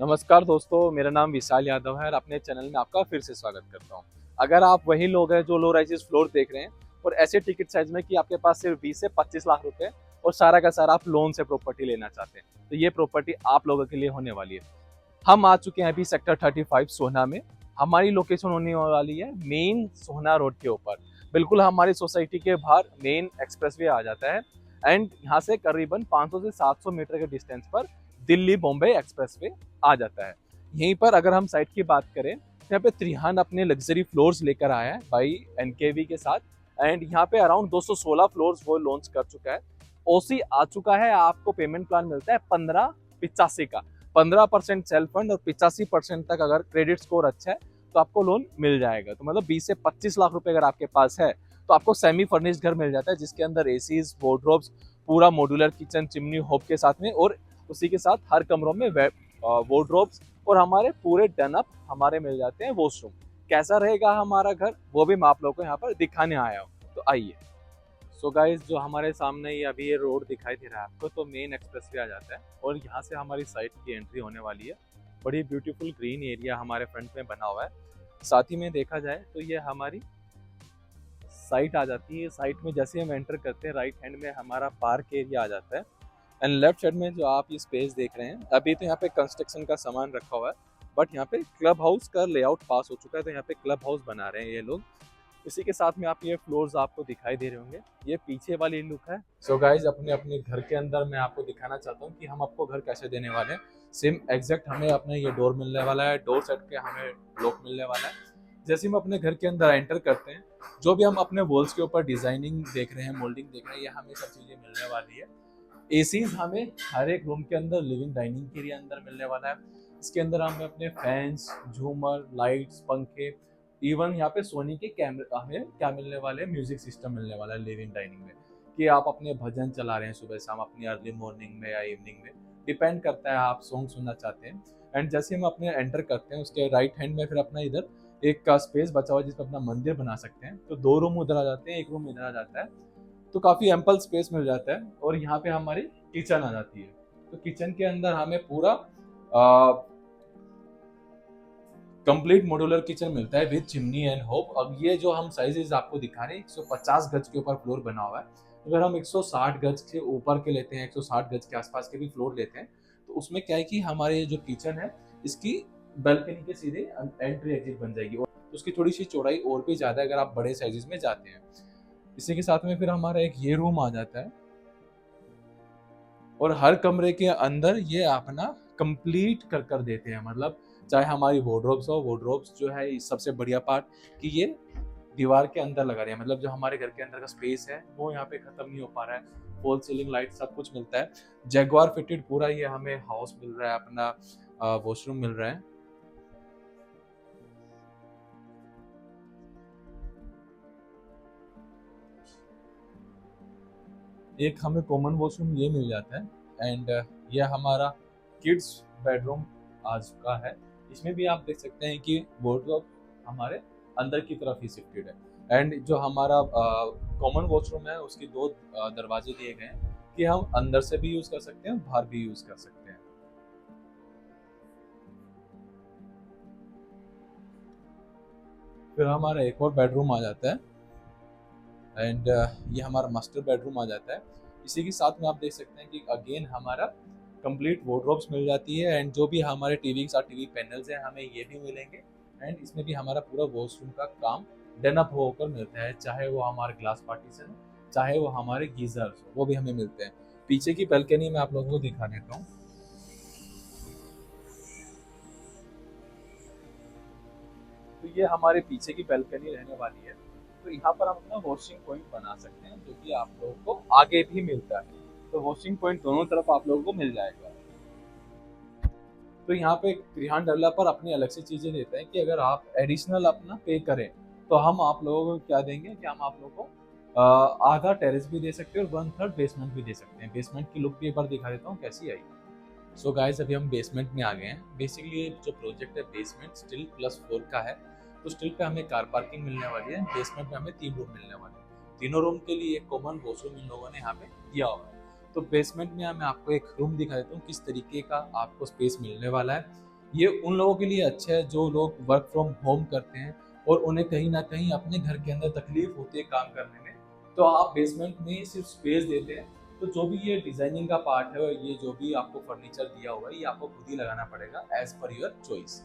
नमस्कार दोस्तों, मेरा नाम विशाल यादव है और अपने चैनल में आपका फिर से स्वागत करता हूं। अगर आप वही लोग हैं जो लो राइजेस फ्लोर देख रहे हैं और ऐसे टिकट साइज में कि आपके पास सिर्फ 20 से 25 लाख रुपए और सारा का सारा आप लोन से प्रॉपर्टी लेना चाहते हैं, तो ये प्रॉपर्टी आप लोगों के लिए होने वाली है। हम आ चुके हैं अभी सेक्टर 35 सोहना में। हमारी लोकेशन होने वाली है मेन सोहना रोड के ऊपर। बिल्कुल हमारी सोसाइटी के बाहर मेन एक्सप्रेसवे आ जाता है एंड यहाँ से करीबन 500 से 700 मीटर के डिस्टेंस पर दिल्ली बॉम्बे एक्सप्रेसवे आ जाता है। यहीं पर अगर हम साइट की बात करें तो यहाँ पे त्रिहान अपने लग्जरी फ्लोर्स लेकर आया है भाई एनकेवी के साथ एंड यहाँ पे अराउंड 216 फ्लोर्स वो लॉन्च कर चुका है। ओसी आ चुका है। आपको पेमेंट प्लान मिलता है 15/85 का। 15% सेल्फ फंड और 85% तक अगर क्रेडिट स्कोर अच्छा है तो आपको लोन मिल जाएगा। तो मतलब 20 से 25 लाख रुपए अगर आपके पास है तो आपको सेमी फर्निश्ड घर मिल जाता है, जिसके अंदर एसीज, वार्डरोब्स, पूरा मॉड्यूलर किचन, चिमनी, होब के साथ में, और उसी के साथ हर कमरों में वार्डरोब्स और हमारे पूरे डनअप हमारे मिल जाते हैं वॉशरूम। कैसा रहेगा हमारा घर वो भी मैं आप लोगों को यहाँ पर दिखाने आया हूँ, तो आइए। सो गाइज, जो हमारे सामने ही अभी ये रोड दिखाई दे रहा है आपको, तो मेन एक्सप्रेसवे आ जाता है और यहाँ से हमारी साइट की एंट्री होने वाली है। बड़ी ब्यूटीफुल ग्रीन एरिया हमारे फ्रंट में बना हुआ है। साथ ही में देखा जाए तो ये हमारी साइट आ जाती है। साइट में जैसे हम एंटर करते हैं राइट हैंड में हमारा पार्क एरिया आ जाता है एंड लेफ्ट साइड में जो आप ये स्पेस देख रहे हैं, अभी तो यहाँ पे कंस्ट्रक्शन का सामान रखा हुआ है, बट यहाँ पे क्लब हाउस का लेआउट पास हो चुका है, तो यहाँ पे क्लब हाउस बना रहे हैं ये लोग। इसी के साथ में आप ये फ्लोर्स आपको दिखाई दे रहे होंगे, ये पीछे वाली लुक है। सो गाइज, अपने अपने घर के अंदर मैं आपको दिखाना चाहता हूँ कि हम आपको घर कैसे देने वाले हैं। सेम एग्जैक्ट हमें अपने ये डोर मिलने वाला है, डोर सेट के हमें लॉक मिलने वाला है। जैसे हम अपने घर के अंदर एंटर करते हैं, जो भी हम अपने वॉल्स के ऊपर डिजाइनिंग देख रहे हैं, मोल्डिंग देख रहे हैं, ये हमें सब चीजें मिलने वाली है। एसीज हमें हर एक रूम के अंदर, लिविंग डाइनिंग के लिए अंदर मिलने वाला है। इसके अंदर हमें अपने फैंस, झूमर, लाइट्स, पंखे, इवन यहाँ पे सोनी के कैमरे हमें क्या मिलने वाले हैं, म्यूजिक सिस्टम मिलने वाला है लिविंग डाइनिंग में, कि आप अपने भजन चला रहे हैं सुबह शाम, अपनी अर्ली मॉर्निंग में या इवनिंग में, डिपेंड करता है आप सॉन्ग सुनना चाहते हैं। एंड जैसे हम अपने एंटर करते हैं उसके राइट हैंड में फिर अपना इधर एक का स्पेस बचा हुआ है जिसमें अपना मंदिर बना सकते हैं। तो 2 रूम उधर आ जाते हैं, 1 रूम इधर आ जाता है, तो काफी एम्पल स्पेस मिल जाता है। और यहाँ पे हमारी किचन आ जाती है। तो किचन के अंदर हमें पूरा कंप्लीट मॉड्यूलर किचन मिलता है विद चिमनी एंड होब। अब ये जो हम साइजेस आपको दिखा रहे हैं, 150 गज के ऊपर फ्लोर बना हुआ है। अगर हम 160 गज के ऊपर के लेते हैं, 160 गज के आसपास के भी फ्लोर लेते हैं, तो उसमें क्या है कि हमारे जो किचन है इसकी बालकनी के सीधे एंट्री एग्जिट बन जाएगी, और उसकी थोड़ी सी चौड़ाई और भी ज्यादा है अगर आप बड़े साइजेस में जाते हैं। इसी के साथ में फिर हमारा एक ये रूम आ जाता है और हर कमरे के अंदर ये अपना कंप्लीट कर देते हैं। मतलब चाहे हमारी वार्डरोब्स हो, वार्डरोब्स जो है सबसे बढ़िया पार्ट कि ये दीवार के अंदर लगा रहे हैं। मतलब जो हमारे घर के अंदर का स्पेस है वो यहाँ पे खत्म नहीं हो पा रहा है। फॉल सीलिंग लाइट सब कुछ मिलता है, जैगवार फिटेड पूरा ये हमें हाउस मिल रहा है, अपना वॉशरूम मिल रहा है। एक हमें कॉमन वॉशरूम ये मिल जाता है एंड ये हमारा किड्स बेडरूम आ चुका है। इसमें भी आप देख सकते हैं कि वार्डरोब हमारे अंदर की तरफ ही शिफ्टेड है एंड जो हमारा कॉमन वॉशरूम है उसके 2 दरवाजे दिए गए हैं कि हम अंदर से भी यूज कर सकते हैं, बाहर भी यूज कर सकते हैं। फिर हमारा एक और बेडरूम आ जाता है एंड ये हमारा मास्टर बेडरूम आ जाता है। इसी के साथ में आप देख सकते हैं कि अगेन हमारा कंप्लीट वार्डरोब्स मिल जाती है एंड जो भी हमारे टीवी के साथ टीवी पैनल्स हैं हमें ये भी मिलेंगे एंड इसमें भी हमारा पूरा वॉशरूम का काम डन अप होकर मिलता है। चाहे वो हमारे ग्लास पार्टीशन, चाहे वो हमारे गीजर्स, वो भी हमें मिलते हैं। पीछे की बैल्कनी में आप लोगों को दिखा देता हूँ। तो ये हमारे पीछे की बैल्कनी रहने वाली है। तो यहाँ पर हम अपना वॉशिंग पॉइंट बना सकते हैं जो कि आप लोगों को आगे भी मिलता है। तो वॉशिंग पॉइंट दोनों तरफ आप लोगों को मिल जाएगा। तो यहाँ पे त्रिहान डेवलपर अपनी अलग से चीजें देते हैं कि अगर आप एडिशनल अपना पे करें तो हम आप लोगों को क्या देंगे कि हम आप लोगों को आधा टेरेस भी दे सकते हैं और 1/3 बेसमेंट भी दे सकते हैं। बेसमेंट की लुक भी एक बार दिखा देता हूँ कैसी आई। सो गाइस, अभी हम बेसमेंट में आ गए हैं। बेसिकली ये जो प्रोजेक्ट है बेसमेंट स्टिल +4 का है। तो स्टिल पे हमें कार पार्किंग मिलने वाली है। बेसमेंट में हमें 3 रूम मिलने वाले हैं। तीनों रूम के लिए एक कॉमन वॉशरूम इन लोगों ने यहाँ पे दिया हुआ है। तो बेसमेंट में मैं आपको एक रूम दिखा देता हूँ किस तरीके का आपको स्पेस मिलने वाला है। ये उन लोगों के लिए अच्छा है जो लोग वर्क फ्रॉम होम करते हैं और उन्हें कहीं ना कहीं अपने घर के अंदर तकलीफ होती है काम करने में, तो आप बेसमेंट में सिर्फ स्पेस देते हैं। तो जो भी ये डिजाइनिंग का पार्ट है और ये जो भी आपको फर्नीचर दिया हुआ है ये आपको खुद ही लगाना पड़ेगा एज पर योर चॉइस।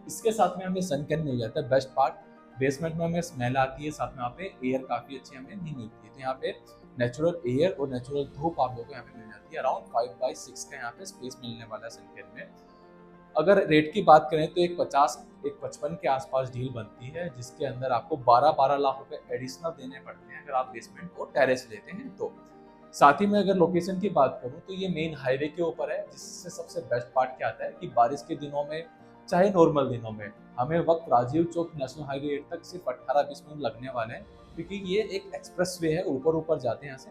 इसके साथ में हमें सन कैन मिल जाता है, बेस्ट पार्ट। बेसमेंट में हमें स्मेल आती है, साथ में यहाँ पे एयर काफी अच्छी हमें नहीं मिलती है, तो यहाँ पे नेचुरल एयर और नेचुरल धूप आप लोगों को यहाँ पे मिल जाती है। अराउंड 5x6 का यहाँ पे स्पेस मिलने वाला है सन कैन में। अगर रेट की बात करें तो एक 55 के आसपास डील बनती है, जिसके अंदर आपको 12 लाख रुपए एडिशनल देने पड़ते हैं अगर आप बेसमेंट और टेरेस लेते हैं तो। साथ ही में अगर लोकेशन की बात करूं तो ये मेन हाईवे के ऊपर है, जिससे सबसे बेस्ट पार्ट क्या आता है कि बारिश के दिनों में चाहे नॉर्मल दिनों में हमें वक्त राजीव चौक नेशनल हाईवे 8 तक सिर्फ 18-20 मिनट लगने वाले हैं, क्योंकि ये एक एक्सप्रेस वे है, ऊपर ऊपर जाते हैं यहाँ से।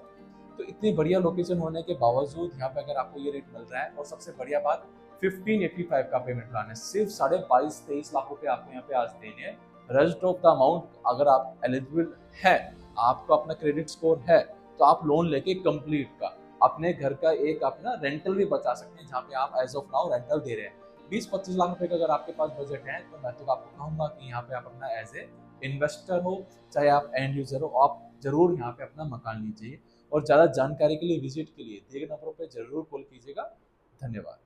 तो इतनी बढ़िया लोकेशन होने के बावजूद यहाँ पे अगर आपको ये रेट मिल रहा है, और सबसे बढ़िया बात 1585 का पेमेंट प्लान है, सिर्फ 22.5-23 लाख रुपए आपको यहाँ पे आज देने हैं। रेस्ट ऑफ द अमाउंट अगर आप एलिजिबल है, आपका अपना क्रेडिट स्कोर है, तो आप लोन लेके कंप्लीट का अपने घर का एक अपना रेंटल भी बचा सकते हैं, जहाँ पे आप एज ऑफ नाउ रेंटल दे रहे हैं। 20-25 लाख रुपए का अगर आपके पास बजट है तो मैं तो आपको कहूंगा कि यहाँ पे आप अपना एज ए इन्वेस्टर हो चाहे आप एंड यूजर हो, आप जरूर यहाँ पे अपना मकान लीजिए। और ज्यादा जानकारी के लिए विजिट के लिए दिए गए नंबरों पर जरूर कॉल कीजिएगा। धन्यवाद।